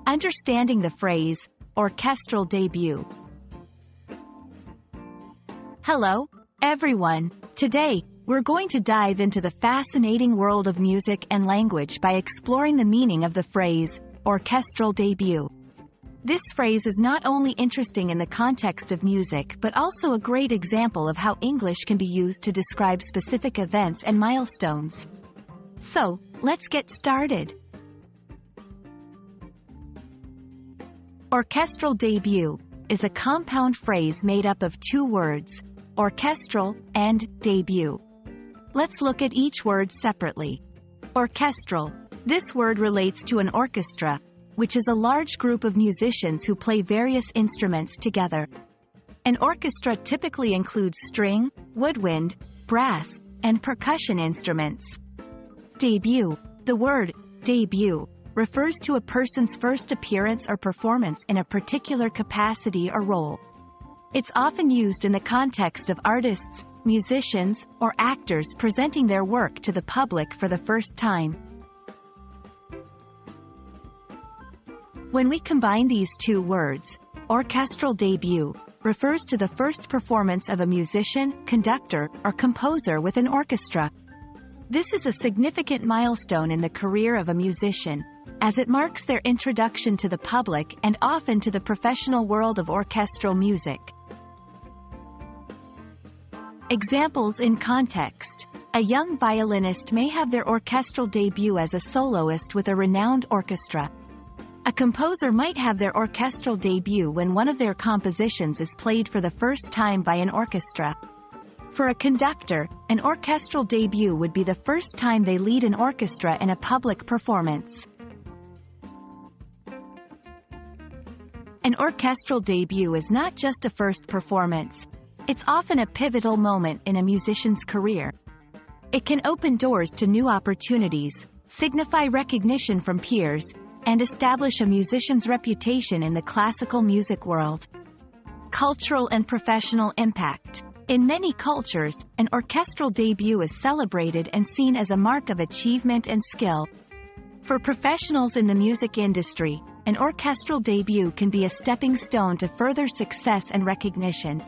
Understanding the phrase, orchestral debut. Hello, everyone. Today, we're going to dive into the fascinating world of music and language by exploring the meaning of the phrase, orchestral debut. This phrase is not only interesting in the context of music but also a great example of how English can be used to describe specific events and milestones. So, let's get started. Orchestral debut is a compound phrase made up of two words, orchestral and debut. Let's look at each word separately. Orchestral. This word relates to an orchestra, which is a large group of musicians who play various instruments together. An orchestra typically includes string, woodwind, brass, and percussion instruments. Debut. The word debut refers to a person's first appearance or performance in a particular capacity or role. It's often used in the context of artists, musicians, or actors presenting their work to the public for the first time. When we combine these two words, orchestral debut refers to the first performance of a musician, conductor, or composer with an orchestra. This is a significant milestone in the career of a musician, as it marks their introduction to the public and often to the professional world of orchestral music. Examples in context. A young violinist may have their orchestral debut as a soloist with a renowned orchestra. A composer might have their orchestral debut when one of their compositions is played for the first time by an orchestra. For a conductor, an orchestral debut would be the first time they lead an orchestra in a public performance. An orchestral debut is not just a first performance. It's often a pivotal moment in a musician's career. It can open doors to new opportunities, signify recognition from peers, and establish a musician's reputation in the classical music world. Cultural and professional impact. In many cultures, an orchestral debut is celebrated and seen as a mark of achievement and skill. For professionals in the music industry, an orchestral debut can be a stepping stone to further success and recognition.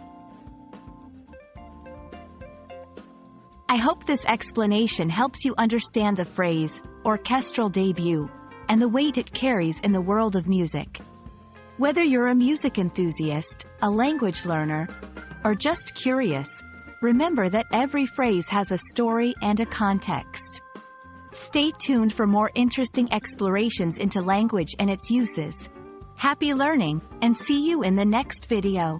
I hope this explanation helps you understand the phrase, orchestral debut, and the weight it carries in the world of music. Whether you're a music enthusiast, a language learner, or just curious, remember that every phrase has a story and a context. Stay tuned for more interesting explorations into language and its uses. Happy learning, and see you in the next video.